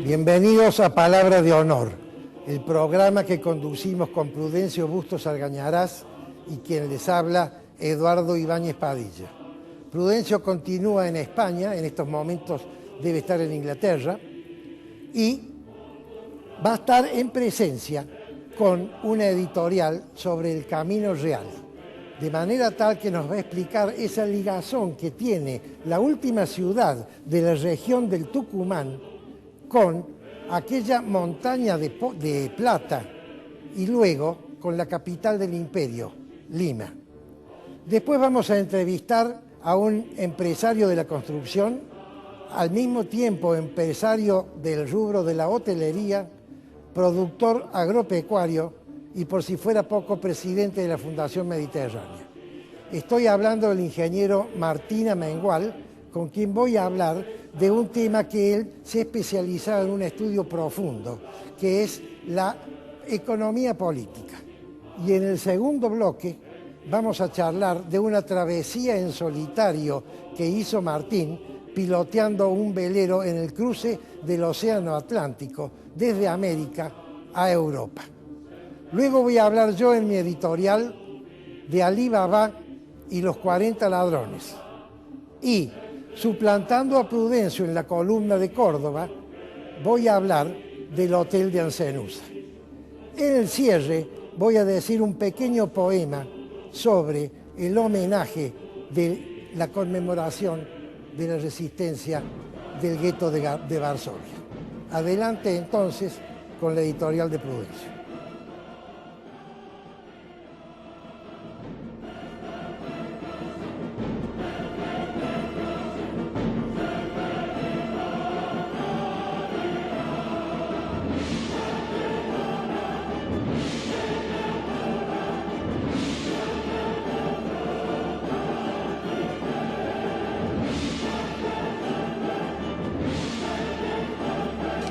Bienvenidos a Palabra de Honor, el programa que conducimos con Prudencio Bustos Argañarás y quien les habla, Eduardo Ibáñez Padilla. Prudencio continúa en España, en estos momentos debe estar en Inglaterra, y va a estar en presencia con una editorial sobre el Camino Real, de manera tal que nos va a explicar esa ligazón que tiene la última ciudad de la región del Tucumán con aquella montaña de plata y luego con la capital del imperio, Lima. Después vamos a entrevistar a un empresario de la construcción, al mismo tiempo empresario del rubro de la hotelería, productor agropecuario y, por si fuera poco, presidente de la Fundación Mediterránea. Estoy hablando del ingeniero Martín Amengual, con quien voy a hablar de un tema que él se ha especializado en un estudio profundo, que es la economía política. Y en el segundo bloque vamos a charlar de una travesía en solitario que hizo Martín piloteando un velero en el cruce del Océano Atlántico desde América a Europa. Luego voy a hablar yo en mi editorial de Alí Baba y los 40 ladrones. Y suplantando a Prudencio en la columna de Córdoba, voy a hablar del Hotel de Ancenusa. En el cierre voy a decir un pequeño poema sobre el homenaje de la conmemoración de la resistencia del gueto de Varsovia. Adelante entonces con la editorial de Prudencio.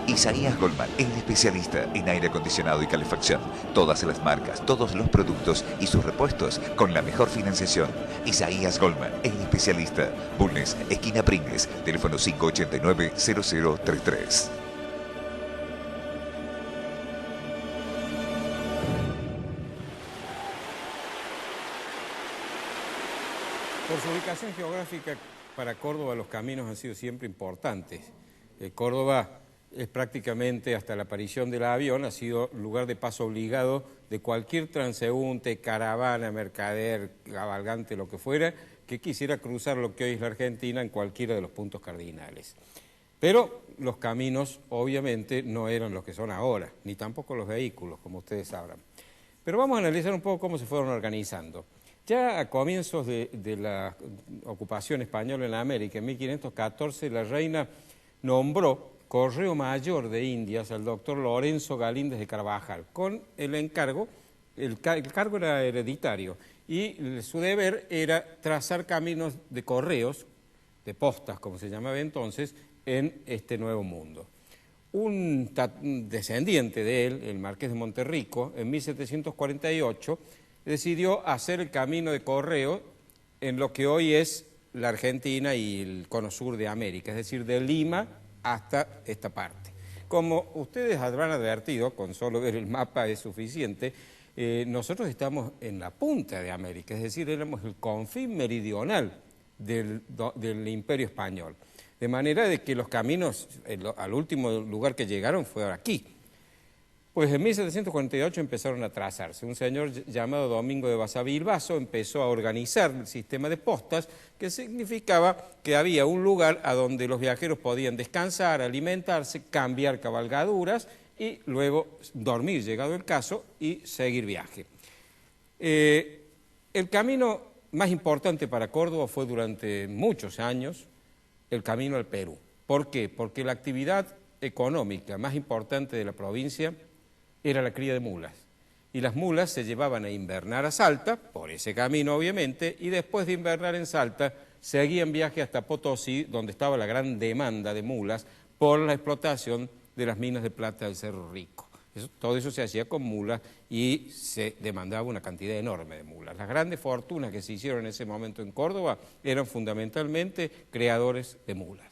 Isaías Goldman, el especialista en aire acondicionado y calefacción. Todas las marcas, todos los productos y sus repuestos con la mejor financiación. Isaías Goldman, el especialista. Bulnes, esquina Pringles, teléfono 589-0033. Por su ubicación geográfica, para Córdoba los caminos han sido siempre importantes. Córdoba es prácticamente, hasta la aparición del avión, ha sido lugar de paso obligado de cualquier transeúnte, caravana, mercader, cabalgante, lo que fuera, que quisiera cruzar lo que hoy es la Argentina en cualquiera de los puntos cardinales. Pero los caminos, obviamente, no eran los que son ahora, ni tampoco los vehículos, como ustedes sabrán. Pero vamos a analizar un poco cómo se fueron organizando. Ya a comienzos de la ocupación española en la América, en 1514, la reina nombró Correo Mayor de Indias al doctor Lorenzo Galíndez de Carvajal, con el encargo, el cargo era hereditario, y su deber era trazar caminos de correos, de postas, como se llamaba entonces, en este nuevo mundo. Un descendiente de él, el marqués de Monterrico, en 1748, decidió hacer el camino de correo en lo que hoy es la Argentina y el cono sur de América, es decir, de Lima hasta esta parte. Como ustedes habrán advertido, con solo ver el mapa es suficiente, nosotros estamos en la punta de América, es decir, éramos el confín meridional del Imperio Español. De manera de que los caminos, al último lugar que llegaron fue aquí. Pues en 1748 empezaron a trazarse. Un señor llamado Domingo de Basavilbaso empezó a organizar el sistema de postas, que significaba que había un lugar a donde los viajeros podían descansar, alimentarse, cambiar cabalgaduras y luego dormir, llegado el caso, y seguir viaje. El camino más importante para Córdoba fue durante muchos años el camino al Perú. ¿Por qué? Porque la actividad económica más importante de la provincia era la cría de mulas. Y las mulas se llevaban a invernar a Salta, por ese camino obviamente, y después de invernar en Salta, seguían viaje hasta Potosí, donde estaba la gran demanda de mulas por la explotación de las minas de plata del Cerro Rico. Todo eso se hacía con mulas y se demandaba una cantidad enorme de mulas. Las grandes fortunas que se hicieron en ese momento en Córdoba eran fundamentalmente creadores de mulas.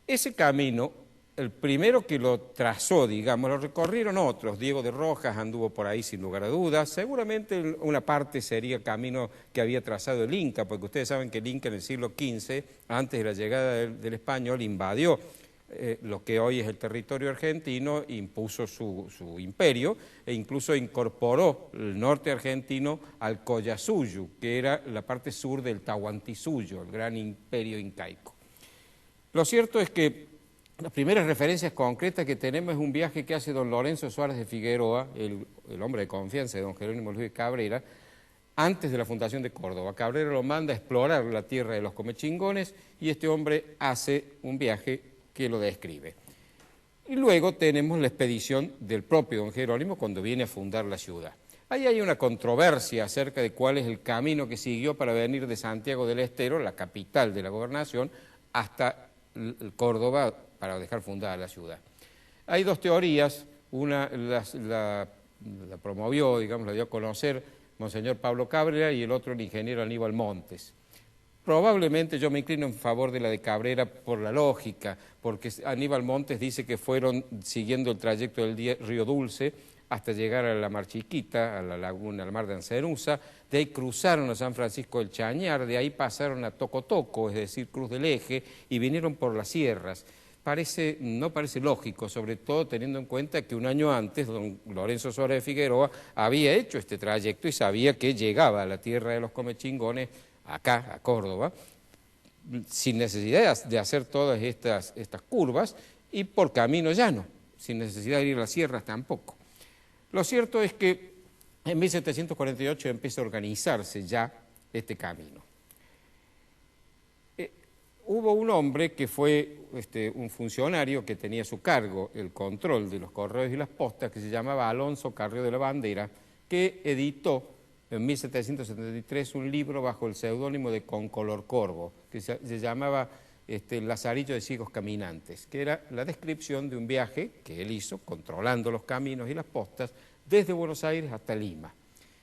Ese camino, el primero que lo trazó, digamos, lo recorrieron otros. Diego de Rojas anduvo por ahí sin lugar a dudas. Seguramente una parte sería el camino que había trazado el Inca, porque ustedes saben que el Inca en el siglo XV, antes de la llegada del español, invadió lo que hoy es el territorio argentino, impuso su imperio e incluso incorporó el norte argentino al Collasuyu, que era la parte sur del Tahuantinsuyo, el gran imperio incaico. Lo cierto es que las primeras referencias concretas que tenemos es un viaje que hace don Lorenzo Suárez de Figueroa, el hombre de confianza de don Jerónimo Luis de Cabrera, antes de la fundación de Córdoba. Cabrera lo manda a explorar la tierra de los comechingones y este hombre hace un viaje que lo describe. Y luego tenemos la expedición del propio don Jerónimo cuando viene a fundar la ciudad. Ahí hay una controversia acerca de cuál es el camino que siguió para venir de Santiago del Estero, la capital de la gobernación, hasta Córdoba para dejar fundada la ciudad. Hay dos teorías, una la promovió, digamos, la dio a conocer Monseñor Pablo Cabrera y el otro el ingeniero Aníbal Montes. Probablemente yo me inclino en favor de la de Cabrera por la lógica, porque Aníbal Montes dice que fueron siguiendo el trayecto del Río Dulce hasta llegar a la Mar Chiquita, a la laguna, al mar de Ancerusa, de ahí cruzaron a San Francisco del Chañar, de ahí pasaron a Tocotoco, es decir, Cruz del Eje, y vinieron por las sierras. No parece lógico, sobre todo teniendo en cuenta que un año antes don Lorenzo Suárez de Figueroa había hecho este trayecto y sabía que llegaba a la tierra de los comechingones, acá, a Córdoba, sin necesidad de hacer todas estas curvas y por camino llano, sin necesidad de ir a las sierras tampoco. Lo cierto es que en 1748 empieza a organizarse ya este camino. Hubo un hombre que fue un funcionario que tenía a su cargo el control de los correos y las postas, que se llamaba Alonso Carrió de la Bandera, que editó en 1773 un libro bajo el seudónimo de Concolor Corvo, que se llamaba Lazarillo de Ciegos Caminantes, que era la descripción de un viaje que él hizo, controlando los caminos y las postas, desde Buenos Aires hasta Lima.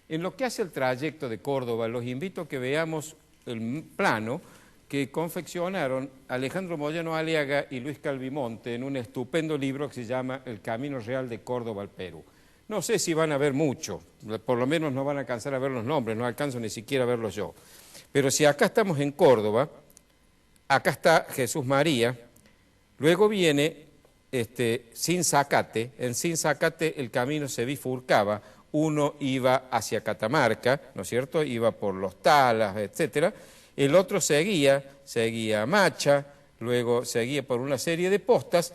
En lo que hace el trayecto de Córdoba, los invito a que veamos el plano que confeccionaron Alejandro Moyano Aliaga y Luis Calvimonte en un estupendo libro que se llama El Camino Real de Córdoba al Perú. No sé si van a ver mucho, por lo menos no van a alcanzar a ver los nombres, no alcanzo ni siquiera a verlos yo. Pero si acá estamos en Córdoba, acá está Jesús María, luego viene Sinzacate, en Sinzacate el camino se bifurcaba, uno iba hacia Catamarca, ¿no es cierto?, iba por los Talas, etcétera, el otro seguía a Macha, luego seguía por una serie de postas.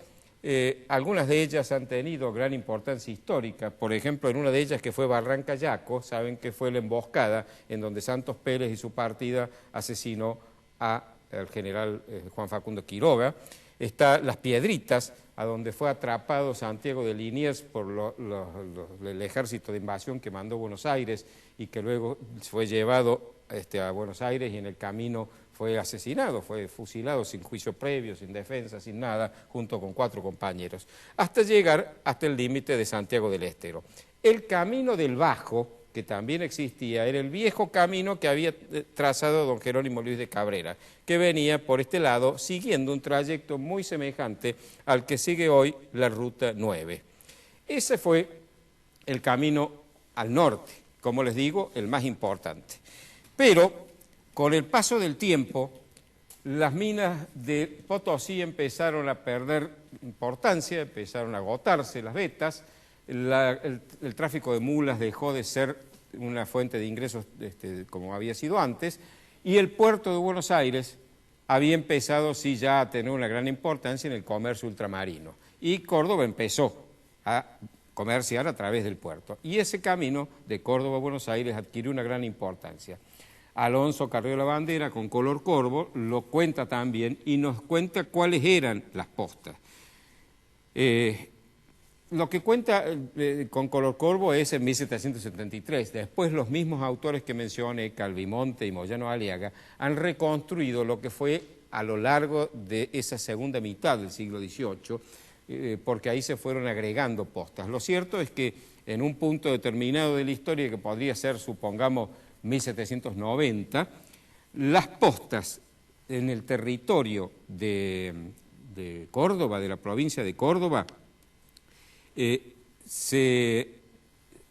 Algunas de ellas han tenido gran importancia histórica, por ejemplo, en una de ellas que fue Barranca Yaco, saben que fue la emboscada en donde Santos Pérez y su partida asesinó al general Juan Facundo Quiroga. Está Las Piedritas, a donde fue atrapado Santiago de Liniers por el ejército de invasión que mandó Buenos Aires y que luego fue llevado a Buenos Aires y en el camino fue asesinado, fue fusilado sin juicio previo, sin defensa, sin nada, junto con 4 compañeros, hasta llegar hasta el límite de Santiago del Estero. El camino del Bajo, que también existía, era el viejo camino que había trazado don Jerónimo Luis de Cabrera, que venía por este lado siguiendo un trayecto muy semejante al que sigue hoy la Ruta 9. Ese fue el camino al norte, como les digo, el más importante. Pero con el paso del tiempo, las minas de Potosí empezaron a perder importancia, empezaron a agotarse las vetas, el tráfico de mulas dejó de ser una fuente de ingresos como había sido antes, y el puerto de Buenos Aires había empezado sí ya a tener una gran importancia en el comercio ultramarino, y Córdoba empezó a comerciar a través del puerto, y ese camino de Córdoba a Buenos Aires adquirió una gran importancia. Alonso Carrió la Bandera con color corvo lo cuenta también y nos cuenta cuáles eran las postas. Lo que cuenta con color corvo es en 1773. Después los mismos autores que mencioné, Calvimonte y Moyano Aliaga, han reconstruido lo que fue a lo largo de esa segunda mitad del siglo XVIII, porque ahí se fueron agregando postas. Lo cierto es que en un punto determinado de la historia, que podría ser, supongamos, 1790, las postas en el territorio de Córdoba, de la provincia de Córdoba, se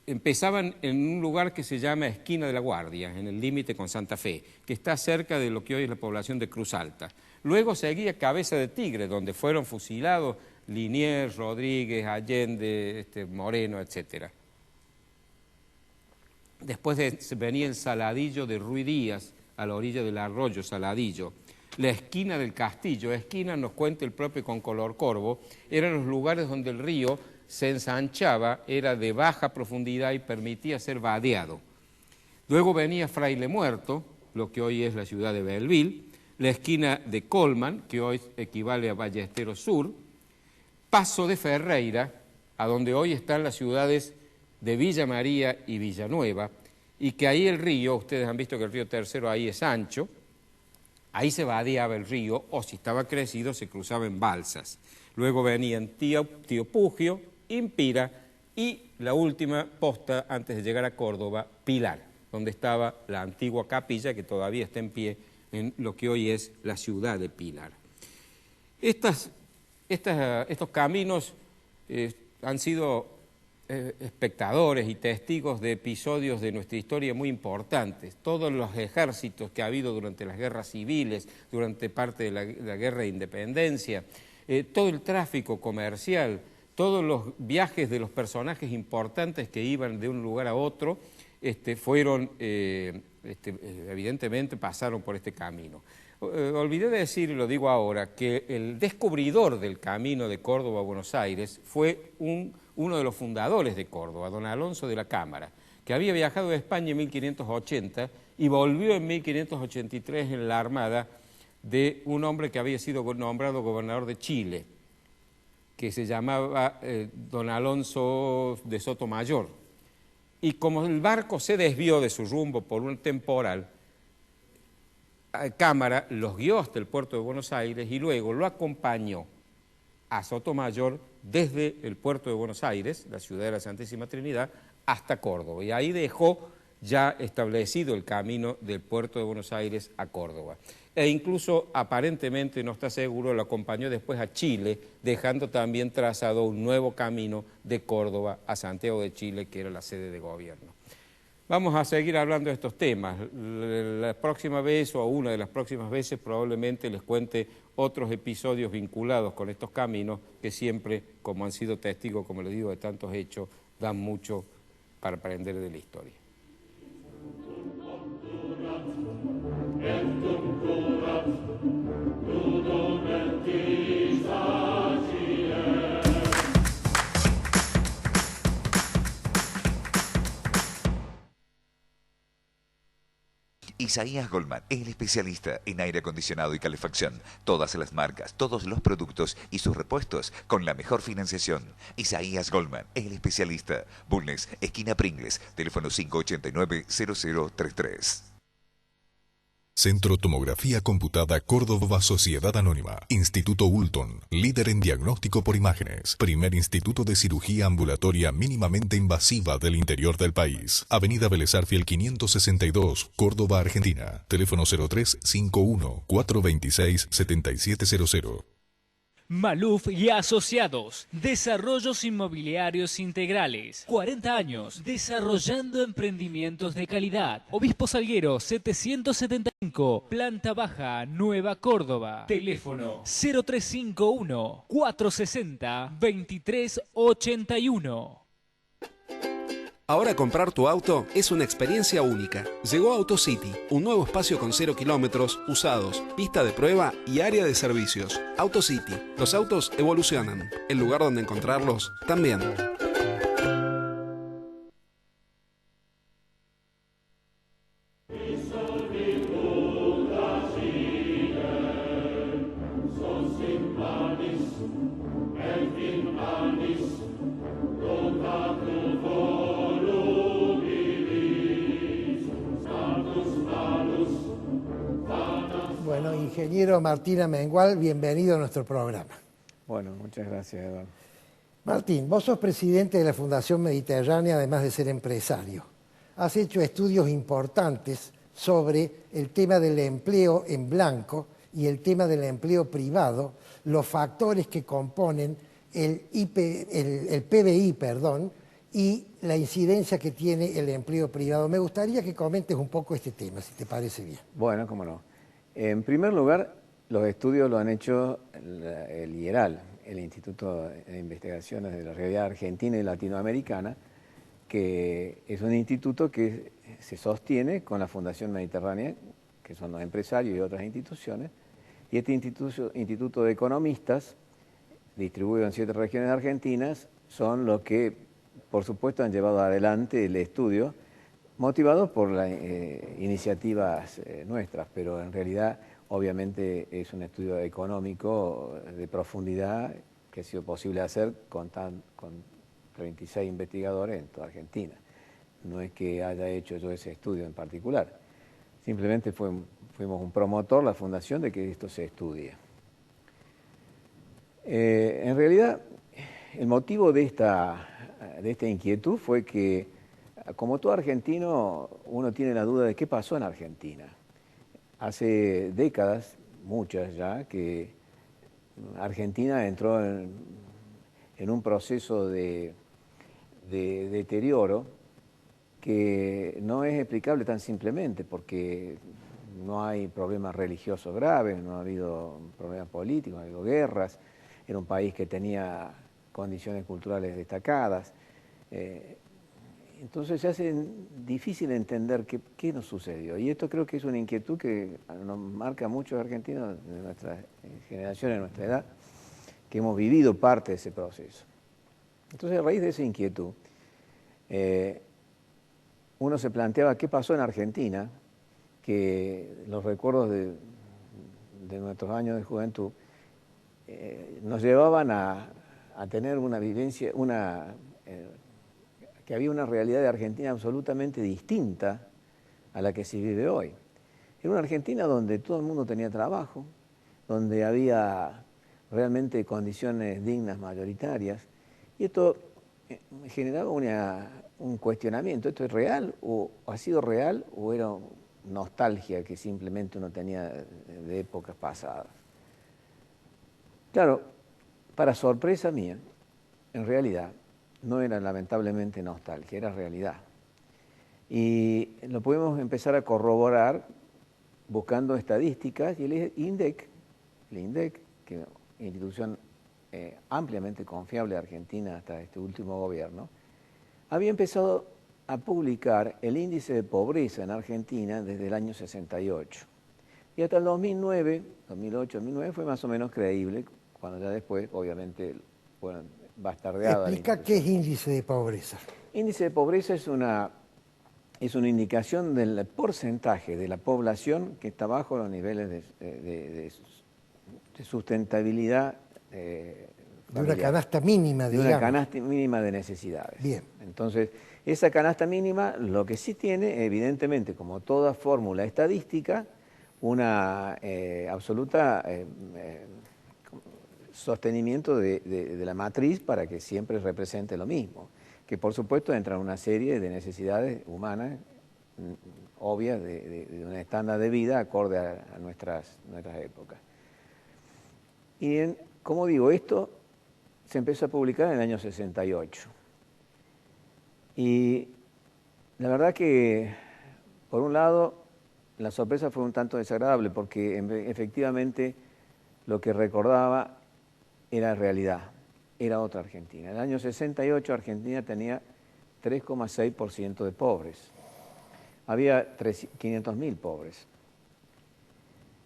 empezaban en un lugar que se llama Esquina de la Guardia, en el límite con Santa Fe, que está cerca de lo que hoy es la población de Cruz Alta. Luego seguía Cabeza de Tigre, donde fueron fusilados Liniers, Rodríguez, Allende, Moreno, etcétera. Después venía el Saladillo de Ruy Díaz, a la orilla del arroyo Saladillo. La esquina del castillo, esquina nos cuenta el propio con color corvo, eran los lugares donde el río se ensanchaba, era de baja profundidad y permitía ser vadeado. Luego venía Fraile Muerto, lo que hoy es la ciudad de Belleville, la esquina de Colman, que hoy equivale a Ballesteros Sur, Paso de Ferreira, a donde hoy están las ciudades de Villa María y Villanueva, y que ahí el río, ustedes han visto que el río Tercero ahí es ancho, ahí se vadeaba el río, o si estaba crecido se cruzaba en balsas. Luego venían Tío Pugio, Impira y la última posta antes de llegar a Córdoba, Pilar, donde estaba la antigua capilla que todavía está en pie en lo que hoy es la ciudad de Pilar. Estos caminos han sido espectadores y testigos de episodios de nuestra historia muy importantes. Todos los ejércitos que ha habido durante las guerras civiles, durante parte de la guerra de independencia, todo el tráfico comercial, todos los viajes de los personajes importantes que iban de un lugar a otro, evidentemente pasaron por este camino. Olvidé de decir, y lo digo ahora, que el descubridor del camino de Córdoba a Buenos Aires fue uno de los fundadores de Córdoba, don Alonso de la Cámara, que había viajado a España en 1580 y volvió en 1583 en la armada de un hombre que había sido nombrado gobernador de Chile, que se llamaba don Alonso de Sotomayor. Y como el barco se desvió de su rumbo por un temporal, Cámara los guió hasta el puerto de Buenos Aires y luego lo acompañó a Sotomayor desde el puerto de Buenos Aires, la ciudad de la Santísima Trinidad, hasta Córdoba. Y ahí dejó ya establecido el camino del puerto de Buenos Aires a Córdoba. E incluso, aparentemente, no está seguro, lo acompañó después a Chile, dejando también trazado un nuevo camino de Córdoba a Santiago de Chile, que era la sede de gobierno. Vamos a seguir hablando de estos temas. La próxima vez o una de las próximas veces probablemente les cuente otros episodios vinculados con estos caminos que siempre, como han sido testigos, como les digo, de tantos hechos, dan mucho para aprender de la historia. Isaías Goldman, el especialista en aire acondicionado y calefacción. Todas las marcas, todos los productos y sus repuestos con la mejor financiación. Isaías Goldman, el especialista. Bulnes, esquina Pringles, teléfono 589-0033. Centro Tomografía Computada Córdoba Sociedad Anónima. Instituto Ulton, líder en diagnóstico por imágenes. Primer instituto de cirugía ambulatoria mínimamente invasiva del interior del país. Avenida Vélez Arfiel 562, Córdoba, Argentina. Teléfono 0351-426-7700. Maluf y Asociados, desarrollos inmobiliarios integrales, 40 años, desarrollando emprendimientos de calidad. Obispo Salguero 775, planta baja, Nueva Córdoba. Teléfono 0351-460-2381. Ahora comprar tu auto es una experiencia única. Llegó AutoCity, un nuevo espacio con 0 kilómetros, usados, pista de prueba y área de servicios. AutoCity, los autos evolucionan. El lugar donde encontrarlos también. Ingeniero Martín Amengual, bienvenido a nuestro programa. Bueno, muchas gracias, Eduardo. Martín, vos sos presidente de la Fundación Mediterránea, además de ser empresario. Has hecho estudios importantes sobre el tema del empleo en blanco y el tema del empleo privado, los factores que componen el PBI, y la incidencia que tiene el empleo privado. Me gustaría que comentes un poco este tema, si te parece bien. Bueno, cómo no. En primer lugar, los estudios lo han hecho el IERAL, el Instituto de Investigaciones de la Realidad Argentina y Latinoamericana, que es un instituto que se sostiene con la Fundación Mediterránea, que son los empresarios y otras instituciones, y este instituto de economistas, distribuido en 7 regiones argentinas, son los que, por supuesto, han llevado adelante el estudio, motivados por las iniciativas nuestras, pero en realidad, obviamente, es un estudio económico de profundidad que ha sido posible hacer con 36 investigadores en toda Argentina. No es que haya hecho yo ese estudio en particular, simplemente fuimos un promotor, la fundación, de que esto se estudie. En realidad, el motivo de esta inquietud fue que, como todo argentino, uno tiene la duda de qué pasó en Argentina. Hace décadas, muchas ya, que Argentina entró en un proceso de deterioro que no es explicable tan simplemente, porque no hay problemas religiosos graves, no ha habido problemas políticos, no ha habido guerras, era un país que tenía condiciones culturales destacadas. Entonces se hace difícil entender qué nos sucedió. Y esto creo que es una inquietud que nos marca a muchos argentinos de nuestra generación, de nuestra edad, que hemos vivido parte de ese proceso. Entonces, a raíz de esa inquietud, uno se planteaba qué pasó en Argentina, que los recuerdos de nuestros años de juventud nos llevaban a tener una vivencia, que había una realidad de Argentina absolutamente distinta a la que se vive hoy. Era una Argentina donde todo el mundo tenía trabajo, donde había realmente condiciones dignas mayoritarias, y esto generaba un cuestionamiento. ¿Esto es real o ha sido real o era nostalgia que simplemente uno tenía de épocas pasadas? Claro, para sorpresa mía, en realidad no era lamentablemente nostalgia, era realidad. Y lo podemos empezar a corroborar buscando estadísticas, y el INDEC, que es una institución ampliamente confiable de Argentina hasta este último gobierno, había empezado a publicar el índice de pobreza en Argentina desde el año 68. Y hasta el 2008-2009 fue más o menos creíble, cuando ya después, obviamente, fueron bastardeadas. Explica qué es índice de pobreza. Índice de pobreza es una indicación del porcentaje de la población que está bajo los niveles de sustentabilidad de una canasta mínima, digamos. De una canasta mínima de necesidades. Bien. Entonces, esa canasta mínima lo que sí tiene, evidentemente, como toda fórmula estadística, una absoluta sostenimiento de la matriz para que siempre represente lo mismo, que por supuesto entra en una serie de necesidades humanas obvias de un estándar de vida acorde a nuestras épocas. Y como digo, esto se empezó a publicar en el año 68. Y la verdad que, por un lado, la sorpresa fue un tanto desagradable porque efectivamente lo que recordaba era realidad, era otra Argentina. En el año 68 Argentina tenía 3,6% de pobres. Había 500.000 pobres.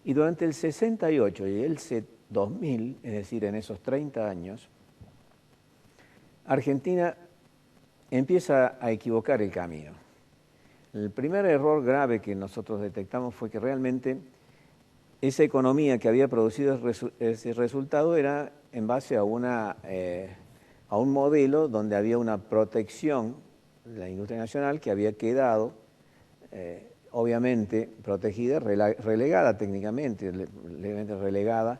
Y durante el 68 y el 2000, es decir, en esos 30 años, Argentina empieza a equivocar el camino. El primer error grave que nosotros detectamos fue que realmente esa economía que había producido ese resultado era en base a un modelo donde había una protección de la industria nacional que había quedado obviamente protegida, relegada técnicamente, levemente relegada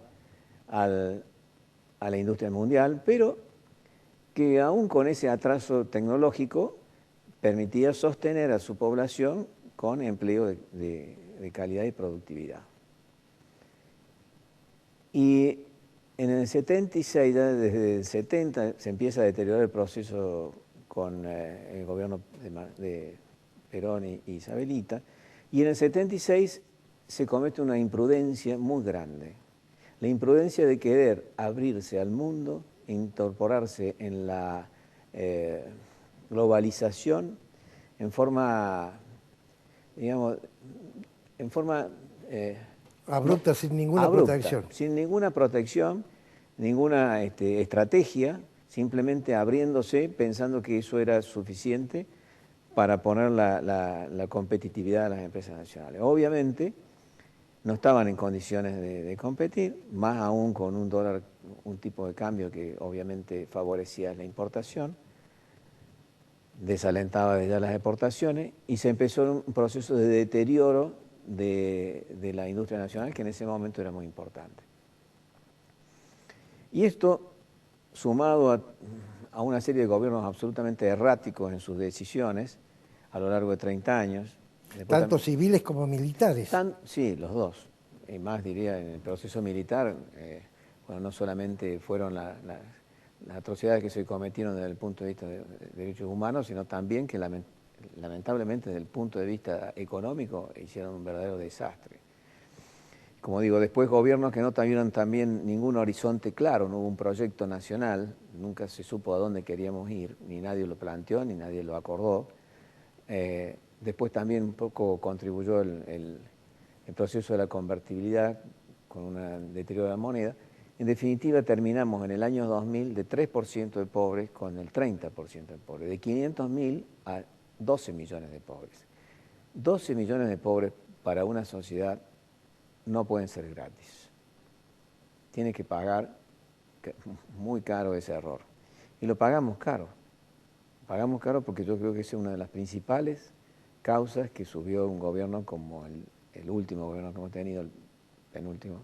a la industria mundial, pero que aún con ese atraso tecnológico permitía sostener a su población con empleo de calidad y productividad. Y en el 76, desde el 70, se empieza a deteriorar el proceso con el gobierno de Perón y Isabelita, y en el 76 se comete una imprudencia muy grande. La imprudencia de querer abrirse al mundo, incorporarse en la globalización en forma, digamos, en forma abrupta, sin ninguna protección. Sin ninguna protección, ninguna estrategia, simplemente abriéndose pensando que eso era suficiente para poner la competitividad de las empresas nacionales. Obviamente no estaban en condiciones de competir, más aún con un dólar, un tipo de cambio que obviamente favorecía la importación, desalentaba ya las exportaciones y se empezó un proceso de deterioro de la industria nacional que en ese momento era muy importante. Y esto, sumado a una serie de gobiernos absolutamente erráticos en sus decisiones a lo largo de 30 años. Tanto civiles como militares. Sí, los dos. Y más diría en el proceso militar, bueno, no solamente fueron las atrocidades que se cometieron desde el punto de vista de derechos humanos, sino también que lamentablemente desde el punto de vista económico hicieron un verdadero desastre. Como digo, después gobiernos que no tuvieron también ningún horizonte claro, no hubo un proyecto nacional, nunca se supo a dónde queríamos ir, ni nadie lo planteó, ni nadie lo acordó. Después también un poco contribuyó el proceso de la convertibilidad con un deterioro de la moneda. En definitiva, terminamos en el año 2000 de 3% de pobres con el 30% de pobres, de 500.000 a 12 millones de pobres. 12 millones de pobres para una sociedad no pueden ser gratis. Tiene que pagar muy caro ese error. Y lo pagamos caro. Pagamos caro porque yo creo que esa es una de las principales causas que subió un gobierno como el último gobierno que hemos tenido, el penúltimo,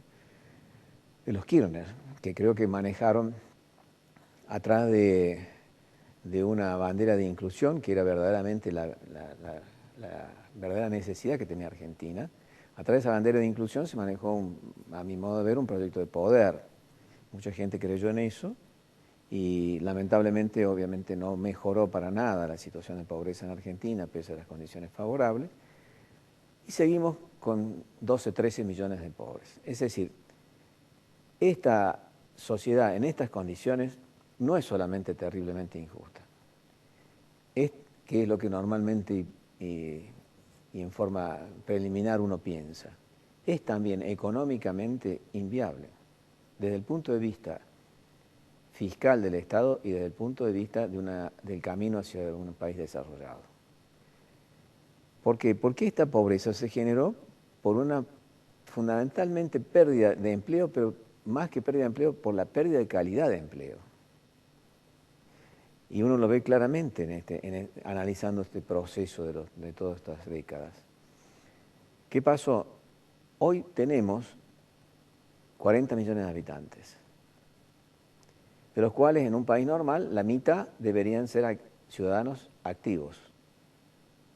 de los Kirchner, que creo que manejaron atrás de una bandera de inclusión que era verdaderamente la verdadera necesidad que tenía Argentina. A través de esa bandera de inclusión se manejó, a mi modo de ver, un proyecto de poder. Mucha gente creyó en eso y lamentablemente, obviamente, no mejoró para nada la situación de pobreza en Argentina, pese a las condiciones favorables. Y seguimos con 12, 13 millones de pobres. Es decir, esta sociedad en estas condiciones no es solamente terriblemente injusta, es que es lo que normalmente y en forma preliminar uno piensa, es también económicamente inviable, desde el punto de vista fiscal del Estado y desde el punto de vista del camino hacia un país desarrollado. ¿Por qué? Porque esta pobreza se generó por una fundamentalmente pérdida de empleo, pero más que pérdida de empleo, por la pérdida de calidad de empleo. Y uno lo ve claramente analizando este proceso de todas estas décadas. ¿Qué pasó? Hoy tenemos 40 millones de habitantes, de los cuales en un país normal la mitad deberían ser ciudadanos activos,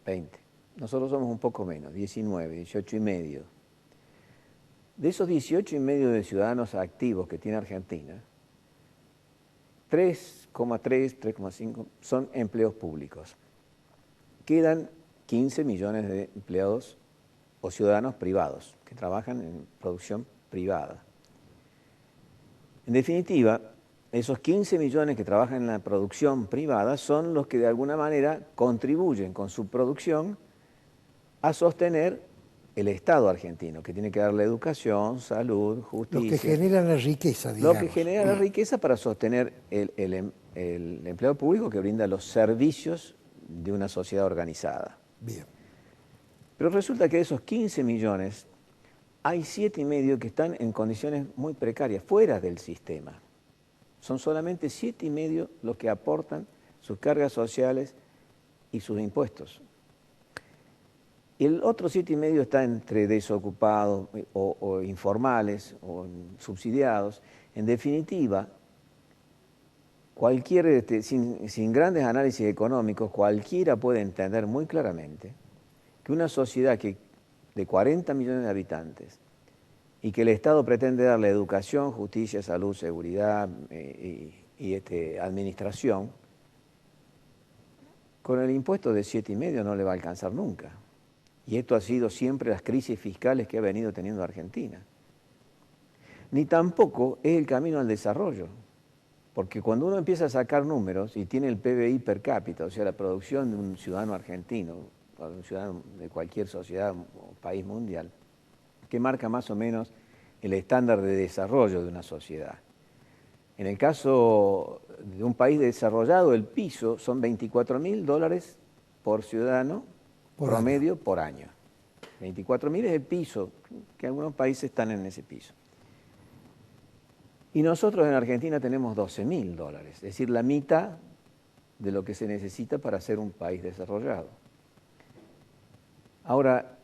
20. Nosotros somos un poco menos, 19, 18 y medio. De esos 18 y medio de ciudadanos activos que tiene Argentina, 3,3, 3,5 son empleos públicos. Quedan 15 millones de empleados o ciudadanos privados que trabajan en producción privada. En definitiva, esos 15 millones que trabajan en la producción privada son los que de alguna manera contribuyen con su producción a sostener el Estado argentino, que tiene que darle educación, salud, justicia. Los que generan la riqueza, digamos. Los que generan la riqueza para sostener el empleo público que brinda los servicios de una sociedad organizada. Bien. Pero resulta que de esos 15 millones, hay 7,5 que están en condiciones muy precarias, fuera del sistema. Son solamente 7,5 los que aportan sus cargas sociales y sus impuestos. El otro 7,5 está entre desocupados o informales o subsidiados. En definitiva, sin grandes análisis económicos, cualquiera puede entender muy claramente que una sociedad de 40 millones de habitantes y que el Estado pretende darle educación, justicia, salud, seguridad y administración, con el impuesto de 7,5 no le va a alcanzar nunca. Y esto ha sido siempre las crisis fiscales que ha venido teniendo Argentina. Ni tampoco es el camino al desarrollo, porque cuando uno empieza a sacar números y tiene el PBI per cápita, o sea, la producción de un ciudadano argentino, o de un ciudadano de cualquier sociedad o país mundial, que marca más o menos el estándar de desarrollo de una sociedad. En el caso de un país desarrollado, el piso son $24.000 por ciudadano promedio por año. 24.000 es el piso, que algunos países están en ese piso. Y nosotros en Argentina tenemos $12.000, es decir, la mitad de lo que se necesita para ser un país desarrollado. Ahora,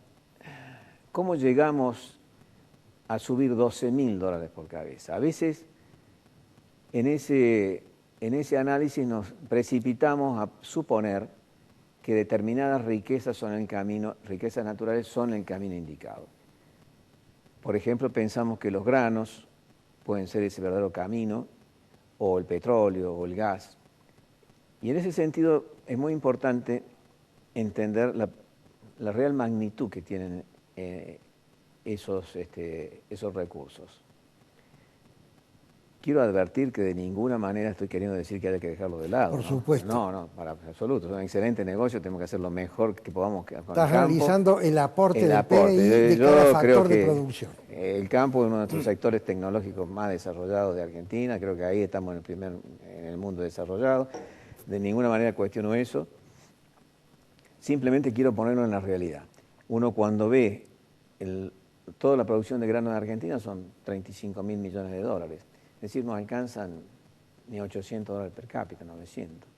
¿cómo llegamos a subir $12.000 por cabeza? A veces en ese análisis nos precipitamos a suponer que determinadas riquezas riquezas naturales son el camino indicado. Por ejemplo, pensamos que los granos pueden ser ese verdadero camino, o el petróleo, o el gas. Y en ese sentido es muy importante entender la real magnitud que tienen esos recursos. Quiero advertir que de ninguna manera estoy queriendo decir que haya que dejarlo de lado. Por supuesto. No, para absoluto. Es un excelente negocio, tenemos que hacer lo mejor que podamos con el campo. Estás realizando el aporte del PBI de cada factor de producción. El campo es uno de nuestros sectores tecnológicos más desarrollados de Argentina. Creo que ahí estamos en el mundo desarrollado. De ninguna manera cuestiono eso. Simplemente quiero ponerlo en la realidad. Uno cuando ve toda la producción de grano en Argentina son $35.000 millones. Es decir, no alcanzan ni $800 per cápita, 900.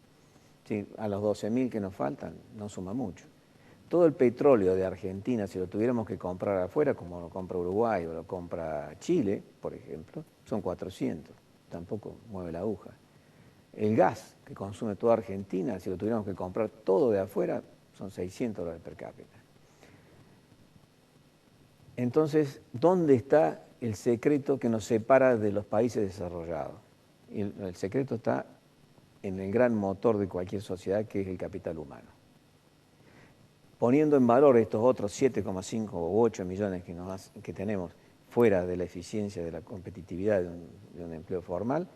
Sí, a los 12.000 que nos faltan, no suma mucho. Todo el petróleo de Argentina, si lo tuviéramos que comprar afuera, como lo compra Uruguay o lo compra Chile, por ejemplo, son 400. Tampoco mueve la aguja. El gas que consume toda Argentina, si lo tuviéramos que comprar todo de afuera, son $600 per cápita. Entonces, ¿dónde está el secreto que nos separa de los países desarrollados? Y el secreto está en el gran motor de cualquier sociedad, que es el capital humano. Poniendo en valor estos otros 7,5 o 8 millones que tenemos fuera de la eficiencia de la competitividad de un empleo formal,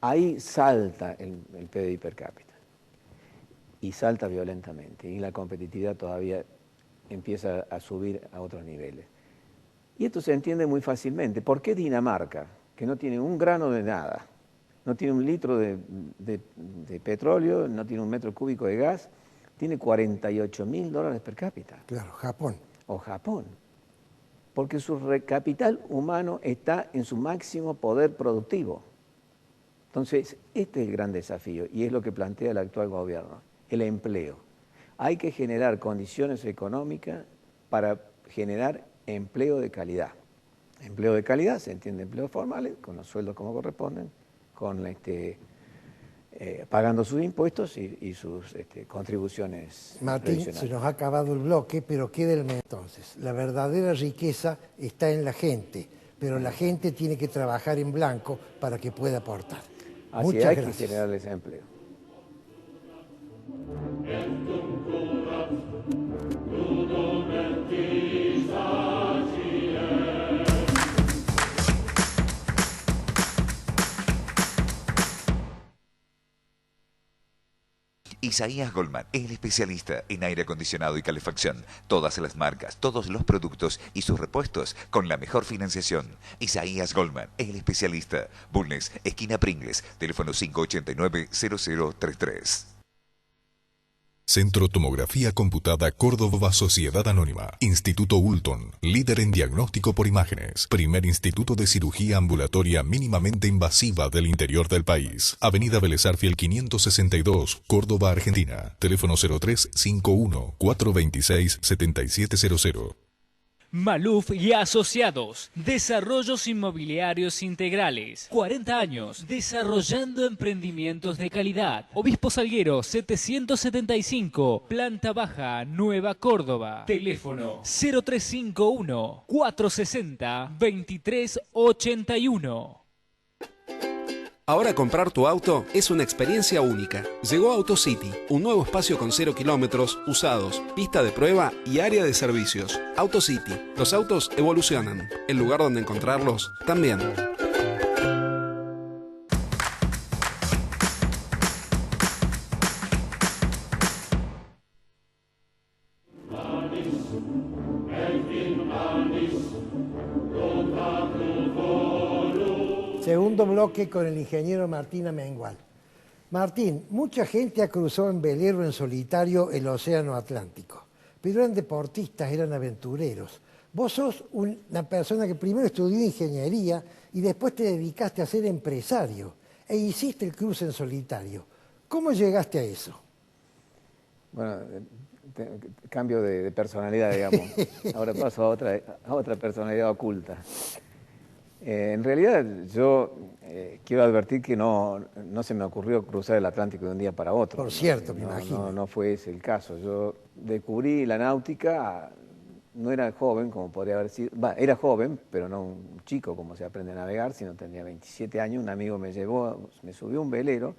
ahí salta el PBI per cápita. Y salta violentamente. Y la competitividad todavía empieza a subir a otros niveles. Y esto se entiende muy fácilmente. ¿Por qué Dinamarca, que no tiene un grano de nada, no tiene un litro de petróleo, no tiene un metro cúbico de gas, tiene $48.000 per cápita? Claro, Japón. O Japón. Porque su capital humano está en su máximo poder productivo. Entonces, este es el gran desafío y es lo que plantea el actual gobierno, el empleo. Hay que generar condiciones económicas para generar empleo de calidad. Empleo de calidad, se entiende empleos formales, con los sueldos como corresponden, con pagando sus impuestos y sus contribuciones. Martín, se nos ha acabado el bloque, pero quédenme entonces. La verdadera riqueza está en la gente, pero la gente tiene que trabajar en blanco para que pueda aportar. Así hay que generarles empleo. Isaías Goldman, el especialista en aire acondicionado y calefacción. Todas las marcas, todos los productos y sus repuestos con la mejor financiación. Isaías Goldman, el especialista. Bulnes, esquina Pringles, teléfono 589-0033. Centro Tomografía Computada Córdoba Sociedad Anónima. Instituto Ulton, líder en diagnóstico por imágenes. Primer instituto de cirugía ambulatoria mínimamente invasiva del interior del país. Avenida Vélez Arfiel 562, Córdoba, Argentina. Teléfono 0351 426 7700. Maluf y Asociados, Desarrollos Inmobiliarios Integrales, 40 años, desarrollando emprendimientos de calidad. Obispo Salguero 775, Planta Baja, Nueva Córdoba. Teléfono 0351 460 2381. Ahora comprar tu auto es una experiencia única. Llegó AutoCity, un nuevo espacio con 0 kilómetros, usados, pista de prueba y área de servicios. AutoCity, los autos evolucionan. El lugar donde encontrarlos también. Segundo bloque con el ingeniero Martín Amengual. Martín, mucha gente ha cruzado en velero en solitario el Océano Atlántico, pero eran deportistas, eran aventureros. Vos sos una persona que primero estudió ingeniería y después te dedicaste a ser empresario e hiciste el cruce en solitario. ¿Cómo llegaste a eso? Bueno, cambio de personalidad, digamos. Ahora paso a otra personalidad oculta. En realidad yo quiero advertir que no se me ocurrió cruzar el Atlántico de un día para otro. Por cierto, me imagino. No fue ese el caso. Yo descubrí la náutica, no era joven como podría haber sido, era joven, pero no un chico como se aprende a navegar, sino tenía 27 años. Un amigo me subió a un velero,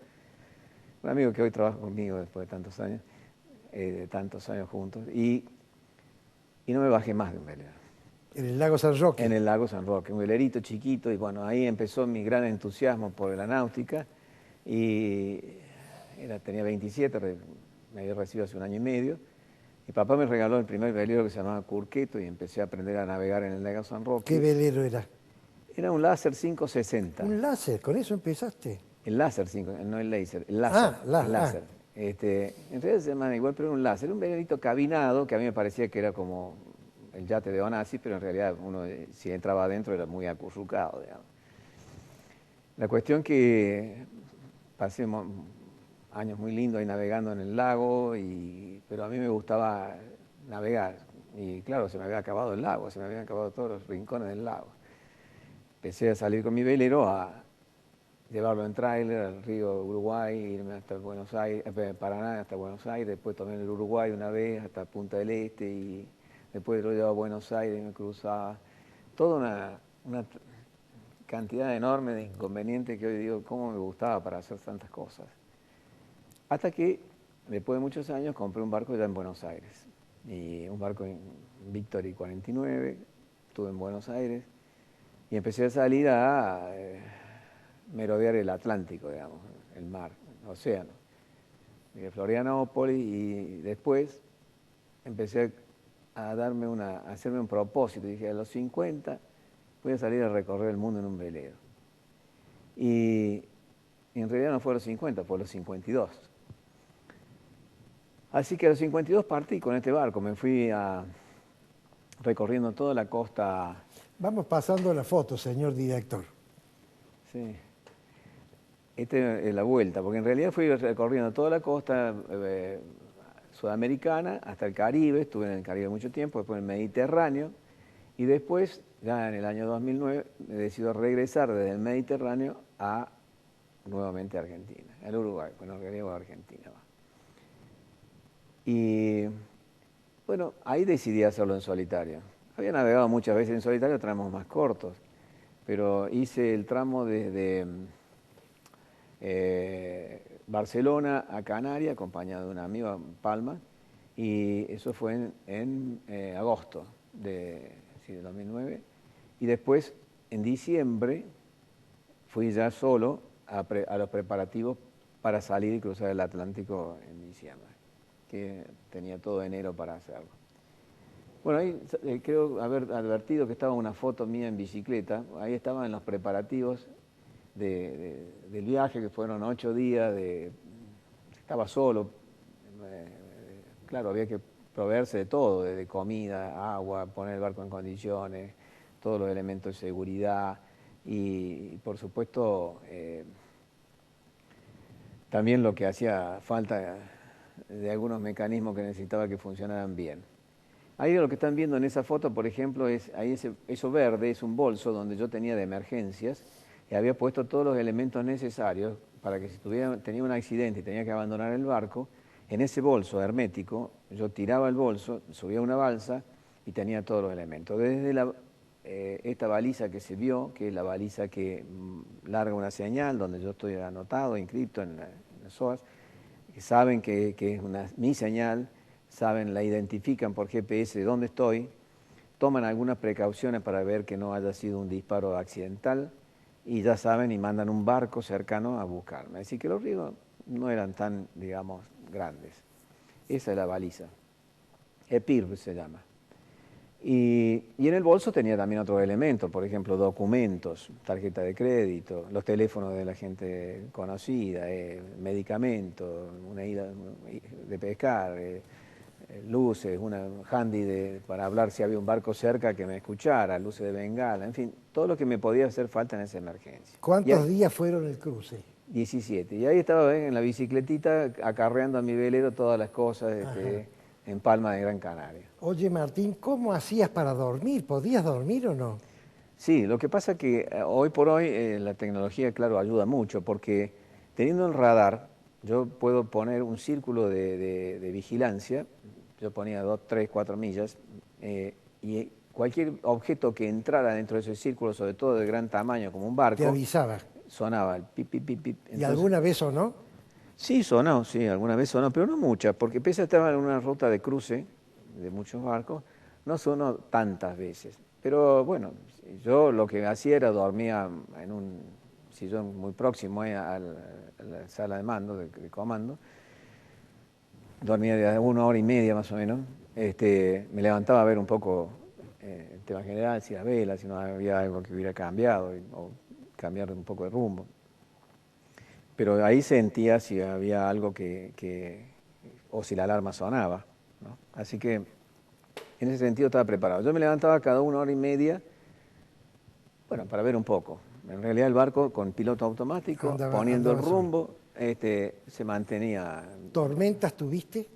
un amigo que hoy trabaja conmigo después de tantos años juntos, y no me bajé más de un velero. En el lago San Roque. En el lago San Roque, un velerito chiquito, y bueno, ahí empezó mi gran entusiasmo por la náutica, y tenía 27, me había recibido hace un año y medio, y papá me regaló el primer velero que se llamaba Curqueto, y empecé a aprender a navegar en el lago San Roque. ¿Qué velero era? Era un láser 560. ¿Un láser? ¿Con eso empezaste? El láser 5, no el láser, el láser. El láser. En realidad se llama igual, pero era un láser, un velerito cabinado, que a mí me parecía que era como el yate de Onassis, pero en realidad uno, si entraba adentro, era muy acurrucado, digamos. La cuestión que pasé años muy lindos ahí navegando en el lago, pero a mí me gustaba navegar. Y claro, se me había acabado el lago, se me habían acabado todos los rincones del lago. Empecé a salir con mi velero, a llevarlo en tráiler al río Uruguay, irme hasta Buenos Aires, Paraná hasta Buenos Aires, después tomé el Uruguay una vez hasta Punta del Este, y después lo llevaba a Buenos Aires y me cruzaba. Toda una cantidad enorme de inconvenientes que hoy digo, cómo me gustaba para hacer tantas cosas. Hasta que, después de muchos años, compré un barco ya en Buenos Aires. Y un barco en Victory 49, estuve en Buenos Aires, y empecé a salir a merodear el Atlántico, digamos, el mar, el océano. De Florianópolis, y después empecé a hacerme un propósito. Dije, a los 50 voy a salir a recorrer el mundo en un velero. Y en realidad no fue a los 50, fue a los 52. Así que a los 52 partí con este barco, me fui recorriendo toda la costa. Vamos pasando la foto, señor director. Sí. Esta es la vuelta, porque en realidad fui recorriendo toda la costa sudamericana hasta el Caribe, estuve en el Caribe mucho tiempo, después en el Mediterráneo, y después, ya en el año 2009, me decido regresar desde el Mediterráneo nuevamente a Argentina, al Uruguay, bueno, en realidad a Argentina. Y bueno, ahí decidí hacerlo en solitario. Había navegado muchas veces en solitario, tramos más cortos, pero hice el tramo desde Barcelona a Canarias, acompañado de una amiga, Palma, y eso fue en agosto de 2009. Y después, en diciembre, fui ya solo a los preparativos para salir y cruzar el Atlántico en diciembre, que tenía todo enero para hacerlo. Bueno, ahí creo haber advertido que estaba una foto mía en bicicleta, ahí estaban en los preparativos del viaje, que fueron 8 días, estaba solo, claro, había que proveerse de todo, de comida, agua, poner el barco en condiciones, todos los elementos de seguridad y por supuesto, también lo que hacía falta de algunos mecanismos que necesitaba que funcionaran bien. Ahí lo que están viendo en esa foto, por ejemplo, es ahí eso verde es un bolso donde yo tenía de emergencias y había puesto todos los elementos necesarios para que si tenía un accidente y tenía que abandonar el barco, en ese bolso hermético yo tiraba el bolso, subía una balsa y tenía todos los elementos. Desde esta baliza que se vio, que es la baliza que larga una señal, donde yo estoy anotado, inscrito en las SOAS, que saben que es mi señal, saben, la identifican por GPS de dónde estoy, toman algunas precauciones para ver que no haya sido un disparo accidental y ya saben y mandan un barco cercano a buscarme. Así que los ríos no eran tan, digamos, grandes. Esa es la baliza. EPIRB se llama. Y en el bolso tenía también otros elementos, por ejemplo, documentos, tarjeta de crédito, los teléfonos de la gente conocida, medicamentos, una ida de pescar, luces, una handy para hablar si había un barco cerca que me escuchara, luces de bengala, en fin, todo lo que me podía hacer falta en esa emergencia. ¿Cuántos días fueron el cruce? 17. Y ahí estaba en la bicicletita acarreando a mi velero todas las cosas en Palma de Gran Canaria. Oye, Martín, ¿cómo hacías para dormir? ¿Podías dormir o no? Sí, lo que pasa es que hoy por hoy la tecnología, claro, ayuda mucho, porque teniendo el radar, yo puedo poner un círculo de vigilancia, yo ponía 2, 3, 4 millas, y cualquier objeto que entrara dentro de ese círculo, sobre todo de gran tamaño, como un barco, te avisaba. Sonaba el pip, pip, pip, pip. Entonces, ¿y alguna vez o no? Sí, sonó, sí, alguna vez sonó, pero no muchas, porque pese a estar en una ruta de cruce de muchos barcos, no sonó tantas veces. Pero bueno, yo lo que hacía era dormía en un sillón muy próximo a la sala de mando, de comando. Dormía de 1 hora y media más o menos. Me levantaba a ver un poco el tema general, si las velas, si no había algo que hubiera cambiado, o cambiar un poco de rumbo. Pero ahí sentía si había algo o si la alarma sonaba, ¿no? Así que en ese sentido estaba preparado. Yo me levantaba cada 1 hora y media, bueno, para ver un poco. En realidad el barco con piloto automático, poniendo el rumbo, se mantenía. ¿Tormentas tuviste?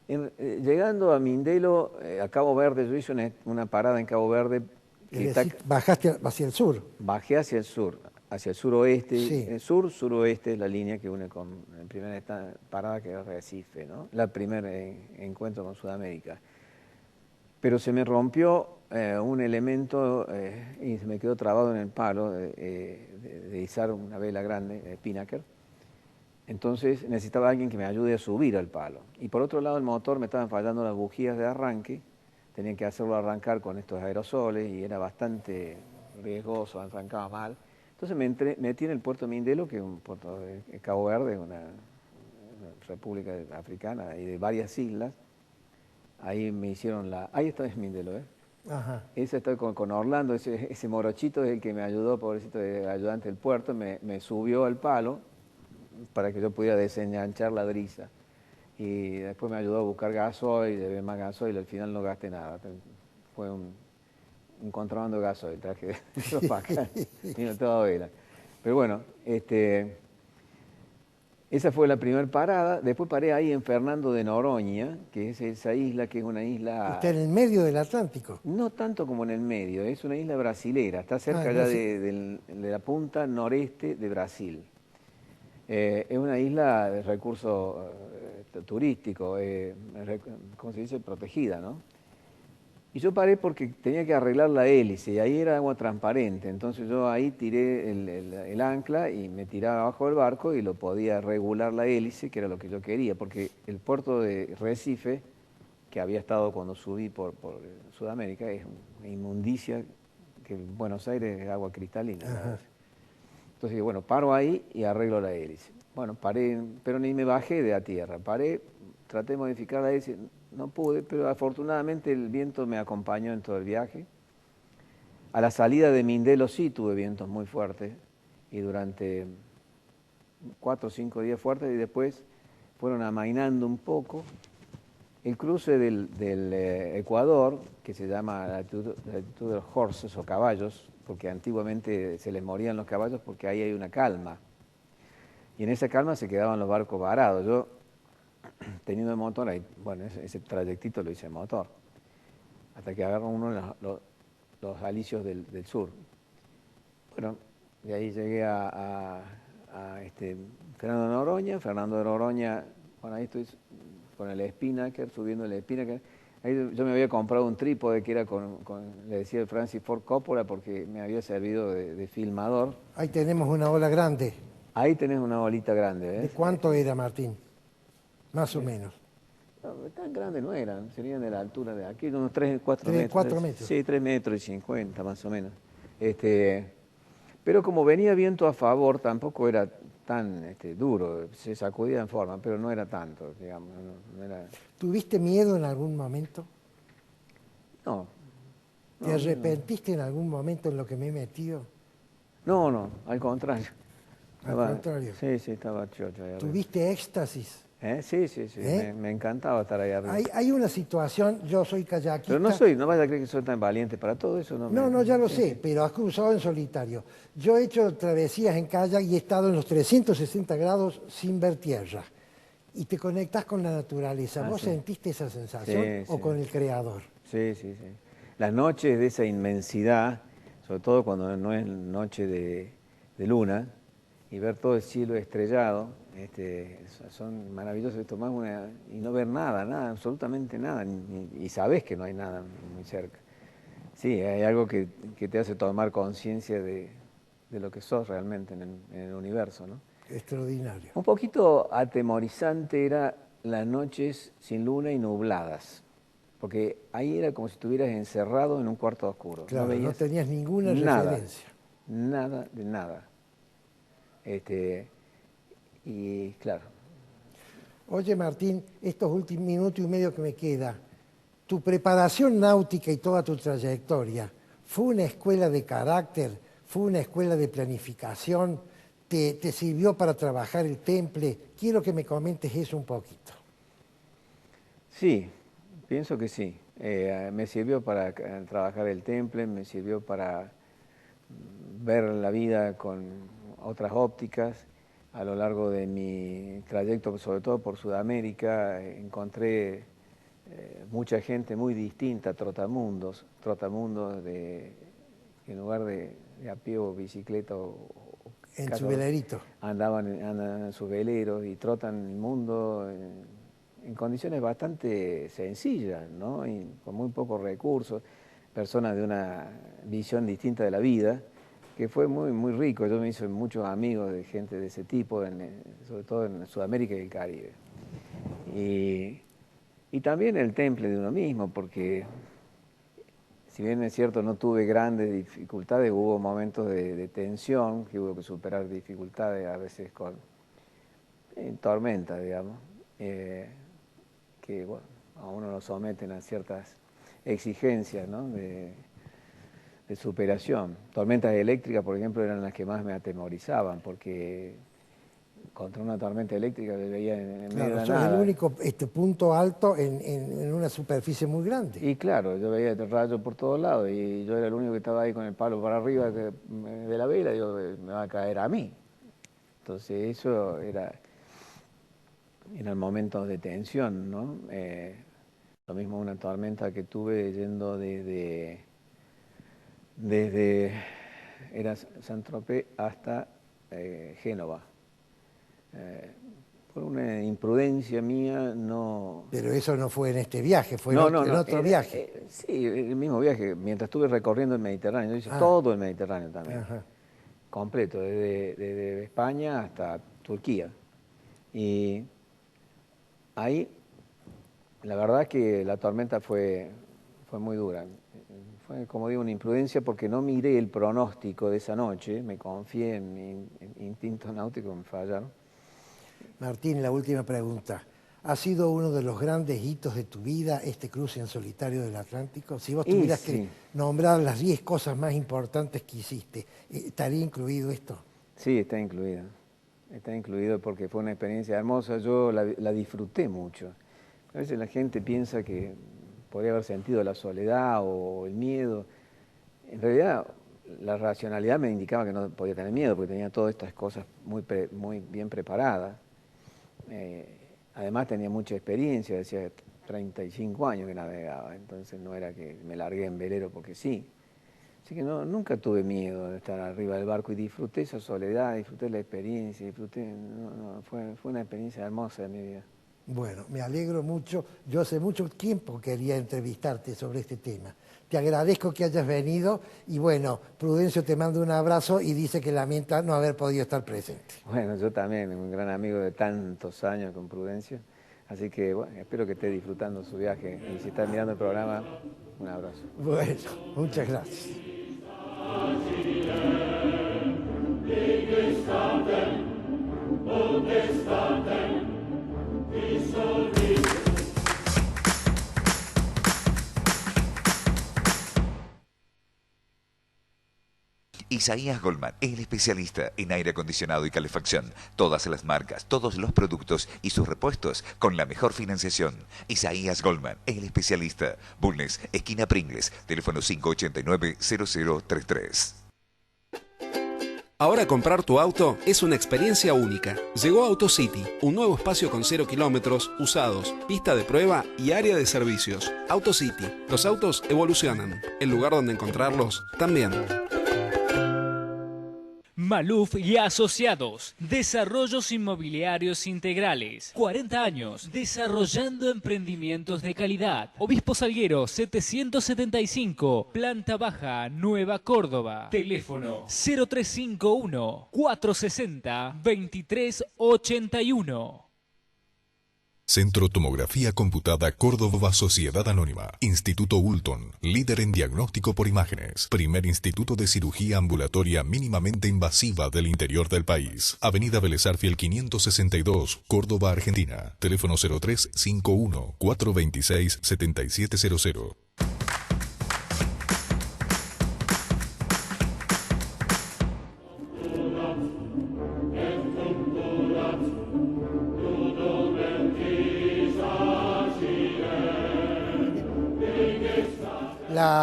Llegando a Mindelo, a Cabo Verde, yo hice una parada en Cabo Verde. Bajaste hacia el sur. Bajé hacia el suroeste, Sí. El sur-suroeste es la línea que une con la primera parada que es Recife, ¿no? La primer encuentro con Sudamérica. Pero se me rompió un elemento y se me quedó trabado en el palo de izar una vela grande, Pinnaker. Entonces necesitaba alguien que me ayude a subir al palo. Y por otro lado el motor me estaban fallando las bujías de arranque, tenía que hacerlo arrancar con estos aerosoles y era bastante riesgoso, arrancaba mal. Entonces me metí en el puerto de Mindelo, que es un puerto de Cabo Verde, una república africana y de varias islas. Ahí me hicieron ahí está es Mindelo, ¿eh? Ajá. Esa está con Orlando, ese morochito es el que me ayudó, pobrecito, de ayudante del puerto, me subió al palo para que yo pudiera desenganchar la brisa. Y después me ayudó a buscar gasoil, de ver más gasoil, al final no gasté nada. Fue un contrabando de gasoil, traje de los pacas, vino toda vela. Pero bueno, esa fue la primera parada. Después paré ahí en Fernando de Noronha, que es esa isla, que es una isla... Está en el medio del Atlántico. No tanto como en el medio, es una isla brasilera, está cerca ya de la punta noreste de Brasil. Es una isla de recurso turístico, ¿cómo se dice? Protegida, ¿no? Y yo paré porque tenía que arreglar la hélice y ahí era agua transparente, entonces yo ahí tiré el ancla y me tiraba abajo del barco y lo podía regular la hélice, que era lo que yo quería, porque el puerto de Recife, que había estado cuando subí por Sudamérica, es una inmundicia que en Buenos Aires es agua cristalina. Entonces, bueno, paro ahí y arreglo la hélice. Bueno, paré, pero ni me bajé de a tierra. Paré, traté de modificar la hélice, no pude, pero afortunadamente el viento me acompañó en todo el viaje. A la salida de Mindelo sí tuve vientos muy fuertes y durante 4 o 5 días fuertes y después fueron amainando un poco el cruce del Ecuador, que se llama la latitud de los horses o caballos, porque antiguamente se les morían los caballos porque ahí hay una calma. Y en esa calma se quedaban los barcos varados. Yo, teniendo el motor, ahí, bueno, ese trayectito lo hice en motor, hasta que agarró uno los alisios del sur. Bueno, de ahí llegué a Fernando de Noroña. Fernando de Noroña, bueno, ahí estoy con el Spinnaker, subiendo el Spinnaker. Ahí yo me había comprado un trípode que era le decía el Francis Ford Coppola, porque me había servido de filmador. Ahí tenemos una ola grande. Ahí tenés una bolita grande, ¿ves? ¿De cuánto era, Martín? Más o menos. No, tan grandes no eran, serían de la altura de aquí, unos 3, 4 3, metros. 4 metros. Sí, 3 metros y 50 más o menos. Pero como venía viento a favor, tampoco era tan duro, se sacudía en forma, pero no era tanto, digamos. No era... ¿Tuviste miedo en algún momento? No. ¿Te arrepentiste en algún momento en lo que me he metido? No, al contrario. Al contrario. Sí, estaba chocho ahí arriba. ¿Tuviste éxtasis? Sí. Me encantaba estar ahí arriba. Hay una situación, yo soy kayakista. Pero no vaya a creer que soy tan valiente para todo eso. No, ya lo sé, pero has cruzado en solitario. Yo he hecho travesías en kayak y he estado en los 360 grados sin ver tierra. Y te conectas con la naturaleza. ¿Vos sentiste esa sensación o con el creador? Sí. Las noches de esa inmensidad, sobre todo cuando no es noche de luna, y ver todo el cielo estrellado, son maravillosos. Y no ver nada, absolutamente nada, y sabés que no hay nada muy cerca. Sí, hay algo que te hace tomar conciencia de lo que sos realmente en el universo, ¿no? Extraordinario. Un poquito atemorizante era las noches sin luna y nubladas, porque ahí era como si estuvieras encerrado en un cuarto oscuro. Claro, no tenías ninguna referencia. Nada de nada. Y claro. Oye, Martín, estos últimos minutos y medio que me queda, tu preparación náutica y toda tu trayectoria, ¿fue una escuela de carácter? ¿Fue una escuela de planificación? ¿Te sirvió para trabajar el temple? Quiero que me comentes eso un poquito. Sí, pienso que sí. Me sirvió para trabajar el temple, me sirvió para ver la vida con otras ópticas. A lo largo de mi trayecto, sobre todo por Sudamérica, encontré mucha gente muy distinta, trotamundos en lugar de a pie o bicicleta en su velerito. Andan en sus veleros y trotan el mundo en condiciones bastante sencillas, ¿no? Y con muy pocos recursos, personas de una visión distinta de la vida, que fue muy rico. Yo me hice muchos amigos de gente de ese tipo, sobre todo en Sudamérica y el Caribe. Y también el temple de uno mismo, porque si bien es cierto no tuve grandes dificultades, hubo momentos de tensión, que hubo que superar dificultades a veces en tormenta, digamos, que bueno, a uno lo someten a ciertas exigencias, ¿no? de superación. Tormentas eléctricas, por ejemplo, eran las que más me atemorizaban, porque contra una tormenta eléctrica me veía en medio de la nada. Es el único punto alto en una superficie muy grande. Y claro, yo veía el rayo por todos lados y yo era el único que estaba ahí con el palo para arriba de la vela, y yo, me va a caer a mí. Entonces eso eran momentos de tensión, ¿no? Lo mismo una tormenta que tuve yendo desde era Saint-Tropez hasta Génova. Por una imprudencia mía no... Pero eso no fue en este viaje, fue en otro viaje. Sí, el mismo viaje, mientras estuve recorriendo el Mediterráneo. Yo hice todo el Mediterráneo también, completo, desde España hasta Turquía. Y ahí, la verdad que la tormenta fue muy dura. Fue, como digo, una imprudencia porque no miré el pronóstico de esa noche, me confié en mi instinto náutico, me fallaron. Martín, la última pregunta. ¿Ha sido uno de los grandes hitos de tu vida este cruce en solitario del Atlántico? Si vos tuvieras que nombrar las 10 cosas más importantes que hiciste, ¿estaría incluido esto? Sí, está incluido. Está incluido porque fue una experiencia hermosa. Yo la disfruté mucho. A veces la gente piensa que podría haber sentido la soledad o el miedo. En realidad, la racionalidad me indicaba que no podía tener miedo, porque tenía todas estas cosas muy bien preparadas. Además tenía mucha experiencia, decía 35 años que navegaba, entonces no era que me largué en velero porque sí. Así que nunca tuve miedo de estar arriba del barco y disfruté esa soledad, disfruté la experiencia, fue una experiencia hermosa de mi vida. Bueno, me alegro mucho. Yo hace mucho tiempo quería entrevistarte sobre este tema. Te agradezco que hayas venido y bueno, Prudencio te manda un abrazo y dice que lamenta no haber podido estar presente. Bueno, yo también, un gran amigo de tantos años con Prudencio, así que bueno, espero que esté disfrutando su viaje y si estás mirando el programa, un abrazo. Bueno, muchas gracias. Isaías Goldman, el especialista en aire acondicionado y calefacción. Todas las marcas, todos los productos y sus repuestos con la mejor financiación. Isaías Goldman, el especialista. Bulnes, esquina Pringles, teléfono 589-0033. Ahora comprar tu auto es una experiencia única. Llegó AutoCity, un nuevo espacio con 0 kilómetros, usados, pista de prueba y área de servicios. AutoCity, los autos evolucionan. El lugar donde encontrarlos también. Maluf y Asociados, desarrollos inmobiliarios integrales, 40 años, desarrollando emprendimientos de calidad. Obispo Salguero 775, planta baja, Nueva Córdoba. Teléfono 0351 460 2381. Centro Tomografía Computada Córdoba Sociedad Anónima. Instituto Ulton, líder en diagnóstico por imágenes. Primer instituto de cirugía ambulatoria mínimamente invasiva del interior del país. Avenida Vélez Arfiel 562, Córdoba, Argentina. Teléfono 0351 426 7700.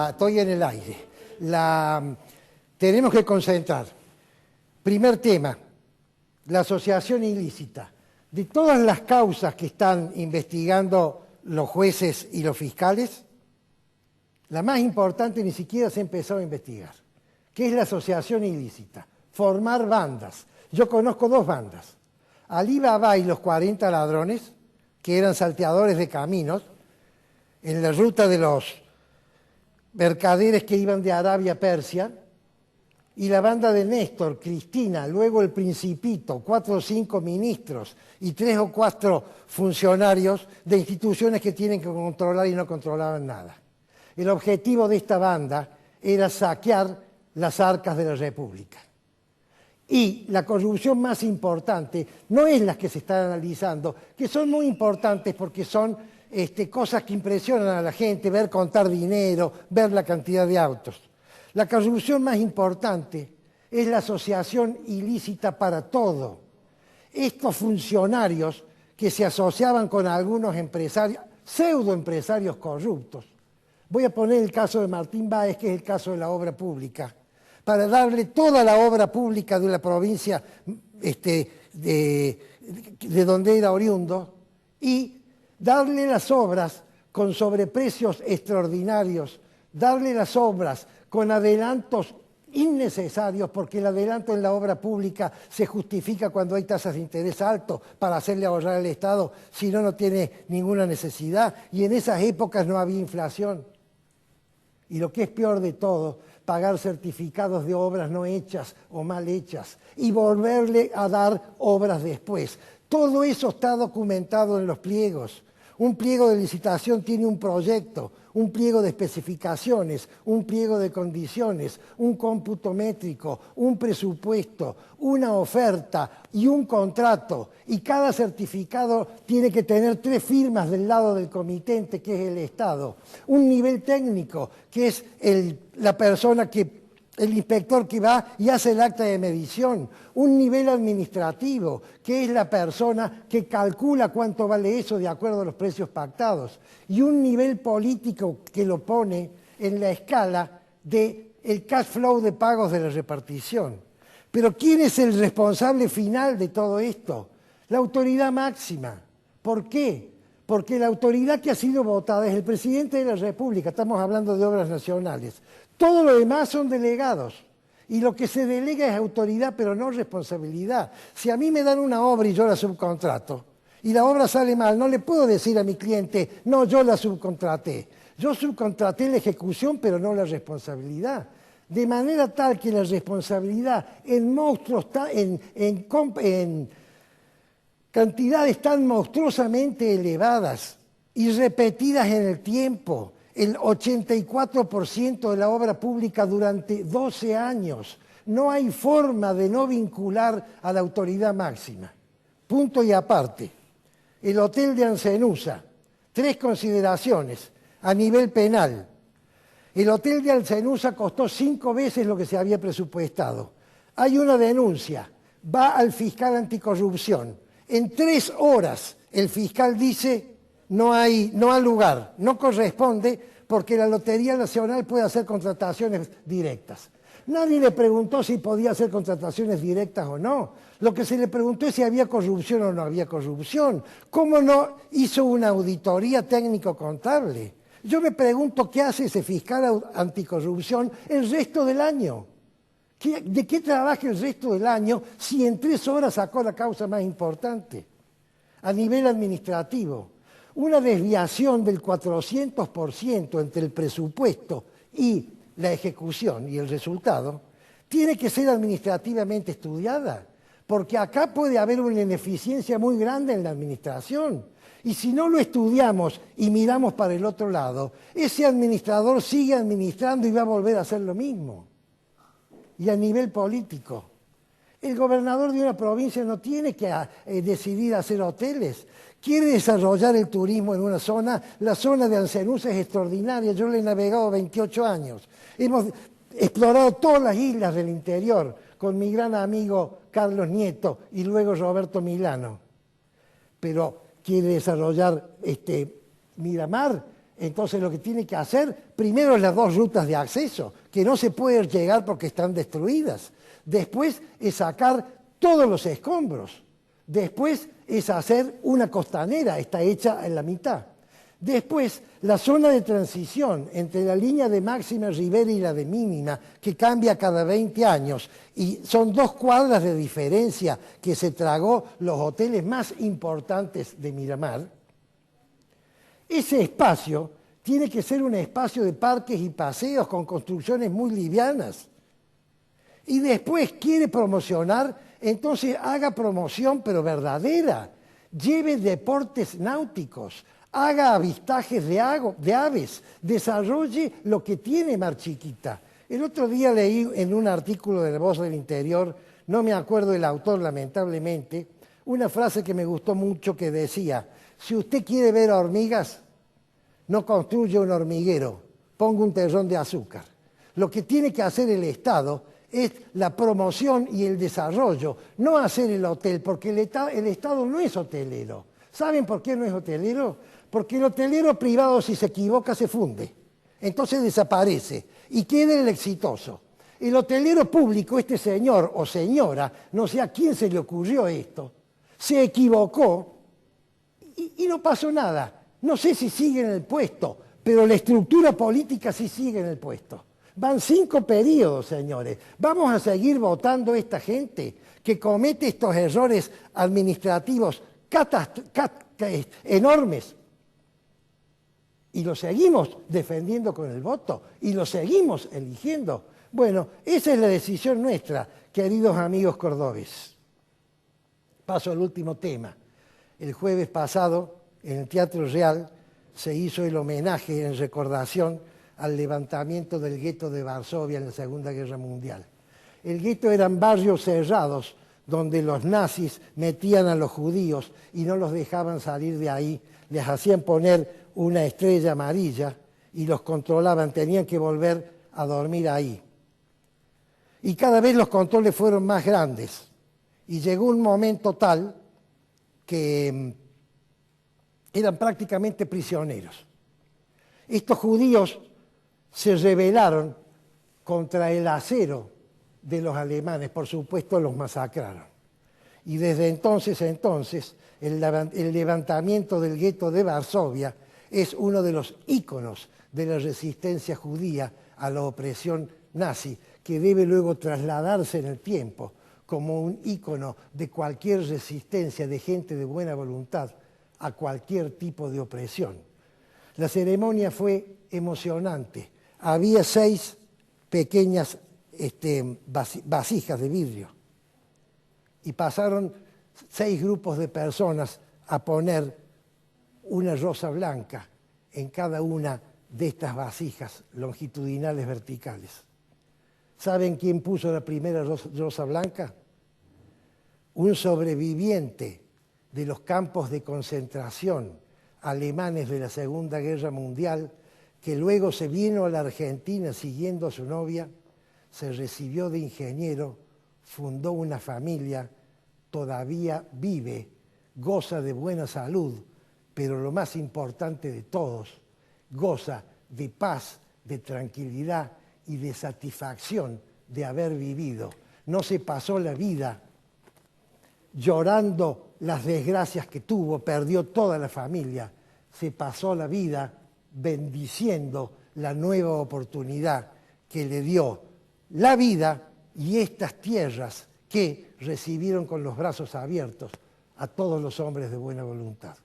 Estoy en el aire. Tenemos que concentrar. Primer tema, la asociación ilícita. De todas las causas que están investigando los jueces y los fiscales, la más importante ni siquiera se empezó a investigar, que es la asociación ilícita, formar bandas. Yo conozco 2 bandas, Ali Baba y los 40 ladrones, que eran salteadores de caminos, en la ruta de los mercaderes que iban de Arabia a Persia, y la banda de Néstor, Cristina, luego el Principito, 4 o 5 ministros y 3 o 4 funcionarios de instituciones que tienen que controlar y no controlaban nada. El objetivo de esta banda era saquear las arcas de la República. Y la corrupción más importante no es la que se está analizando, que son muy importantes porque son cosas que impresionan a la gente, ver contar dinero, ver la cantidad de autos. La corrupción más importante es la asociación ilícita para todo. Estos funcionarios que se asociaban con algunos empresarios, pseudoempresarios corruptos. Voy a poner el caso de Martín Báez, que es el caso de la obra pública, para darle toda la obra pública de la provincia de donde era oriundo y darle las obras con sobreprecios extraordinarios, darle las obras con adelantos innecesarios, porque el adelanto en la obra pública se justifica cuando hay tasas de interés altos para hacerle ahorrar al Estado, si no, no tiene ninguna necesidad. Y en esas épocas no había inflación. Y lo que es peor de todo, pagar certificados de obras no hechas o mal hechas y volverle a dar obras después. Todo eso está documentado en los pliegos. Un pliego de licitación tiene un proyecto, un pliego de especificaciones, un pliego de condiciones, un cómputo métrico, un presupuesto, una oferta y un contrato. Y cada certificado tiene que tener 3 firmas del lado del comitente, que es el Estado. Un nivel técnico, que es la persona que el inspector que va y hace el acta de medición, un nivel administrativo, que es la persona que calcula cuánto vale eso de acuerdo a los precios pactados, y un nivel político que lo pone en la escala del cash flow de pagos de la repartición. Pero ¿quién es el responsable final de todo esto? La autoridad máxima. ¿Por qué? Porque la autoridad que ha sido votada es el presidente de la República, estamos hablando de obras nacionales. Todo lo demás son delegados. Y lo que se delega es autoridad, pero no responsabilidad. Si a mí me dan una obra y yo la subcontrato, y la obra sale mal, no le puedo decir a mi cliente, no, yo la subcontraté. Yo subcontraté la ejecución, pero no la responsabilidad. De manera tal que la responsabilidad en monstruos, en cantidades tan monstruosamente elevadas y repetidas en el tiempo, el 84% de la obra pública durante 12 años. No hay forma de no vincular a la autoridad máxima. Punto y aparte. El hotel de Ancenusa, 3 consideraciones a nivel penal. El hotel de Ancenusa costó 5 veces lo que se había presupuestado. Hay una denuncia, va al fiscal anticorrupción. En 3 horas el fiscal dice no hay lugar, no corresponde porque la Lotería Nacional puede hacer contrataciones directas. Nadie le preguntó si podía hacer contrataciones directas o no. Lo que se le preguntó es si había corrupción o no había corrupción. ¿Cómo no hizo una auditoría técnico-contable? Yo me pregunto qué hace ese fiscal anticorrupción el resto del año. ¿De qué trabaja el resto del año si en 3 horas sacó la causa más importante? A nivel administrativo, una desviación del 400% entre el presupuesto y la ejecución y el resultado tiene que ser administrativamente estudiada, porque acá puede haber una ineficiencia muy grande en la administración. Y si no lo estudiamos y miramos para el otro lado, ese administrador sigue administrando y va a volver a hacer lo mismo. Y a nivel político, el gobernador de una provincia no tiene que decidir hacer hoteles. Quiere desarrollar el turismo en una zona. La zona de Ancenusa es extraordinaria. Yo le he navegado 28 años. Hemos explorado todas las islas del interior con mi gran amigo Carlos Nieto y luego Roberto Milano. Pero quiere desarrollar Miramar, entonces lo que tiene que hacer, primero las 2 rutas de acceso, que no se puede llegar porque están destruidas. Después es sacar todos los escombros. Después es hacer una costanera, está hecha en la mitad. Después, la zona de transición entre la línea de máxima Rivera y la de mínima, que cambia cada 20 años, y son 2 cuadras de diferencia que se tragó los hoteles más importantes de Miramar. Ese espacio tiene que ser un espacio de parques y paseos con construcciones muy livianas. Y después quiere promocionar, entonces haga promoción pero verdadera. Lleve deportes náuticos, haga avistajes de aves, desarrolle lo que tiene Mar Chiquita. El otro día leí en un artículo de La Voz del Interior, no me acuerdo el autor lamentablemente, una frase que me gustó mucho que decía: si usted quiere ver hormigas, no construya un hormiguero, ponga un terrón de azúcar. Lo que tiene que hacer el Estado es la promoción y el desarrollo, no hacer el hotel, porque el Estado no es hotelero. ¿Saben por qué no es hotelero? Porque el hotelero privado, si se equivoca, se funde. Entonces desaparece y queda el exitoso. El hotelero público, este señor o señora, no sé a quién se le ocurrió esto, se equivocó y no pasó nada. No sé si sigue en el puesto, pero la estructura política sí sigue en el puesto. Van 5 periodos, señores. Vamos a seguir votando a esta gente que comete estos errores administrativos enormes. Y lo seguimos defendiendo con el voto y lo seguimos eligiendo. Bueno, esa es la decisión nuestra, queridos amigos cordobeses. Paso al último tema. El jueves pasado, en el Teatro Real, se hizo el homenaje en recordación al levantamiento del gueto de Varsovia en la Segunda Guerra Mundial. El gueto eran barrios cerrados donde los nazis metían a los judíos y no los dejaban salir de ahí, les hacían poner una estrella amarilla y los controlaban, tenían que volver a dormir ahí. Y cada vez los controles fueron más grandes. Y llegó un momento tal que eran prácticamente prisioneros. Estos judíos se rebelaron contra el acero de los alemanes, por supuesto los masacraron. Y desde entonces el levantamiento del gueto de Varsovia es uno de los íconos de la resistencia judía a la opresión nazi, que debe luego trasladarse en el tiempo como un ícono de cualquier resistencia de gente de buena voluntad a cualquier tipo de opresión. La ceremonia fue emocionante. Había 6 pequeñas vasijas de vidrio y pasaron 6 grupos de personas a poner una rosa blanca en cada una de estas vasijas longitudinales verticales. ¿Saben quién puso la primera rosa blanca? Un sobreviviente de los campos de concentración alemanes de la Segunda Guerra Mundial, que luego se vino a la Argentina siguiendo a su novia, se recibió de ingeniero, fundó una familia, todavía vive, goza de buena salud, pero lo más importante de todos, goza de paz, de tranquilidad y de satisfacción de haber vivido. No se pasó la vida llorando las desgracias que tuvo, perdió toda la familia, se pasó la vida bendiciendo la nueva oportunidad que le dio la vida y estas tierras que recibieron con los brazos abiertos a todos los hombres de buena voluntad.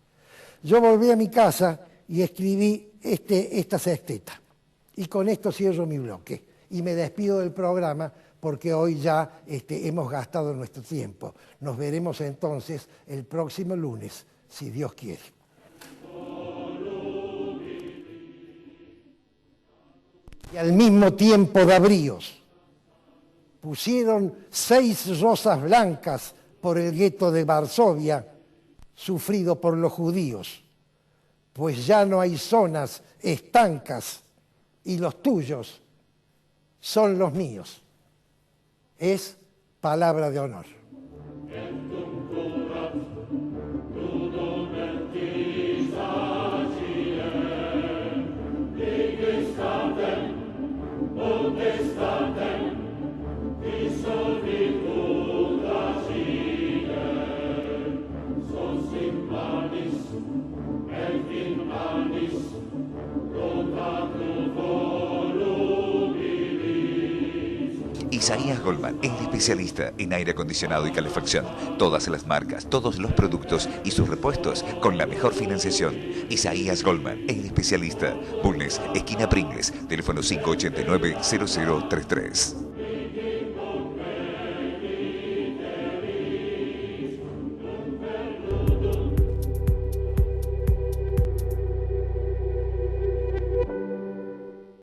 Yo volví a mi casa y escribí esta sexteta. Y con esto cierro mi bloque. Y me despido del programa porque hoy ya hemos gastado nuestro tiempo. Nos veremos entonces el próximo lunes, si Dios quiere. Y al mismo tiempo de abríos, pusieron 6 rosas blancas por el gueto de Varsovia, sufrido por los judíos, pues ya no hay zonas estancas y los tuyos son los míos. Es palabra de honor. Isaías Goldman, el especialista en aire acondicionado y calefacción. Todas las marcas, todos los productos y sus repuestos con la mejor financiación. Isaías Goldman, el especialista. Bulnes, esquina Pringles, teléfono 589-0033.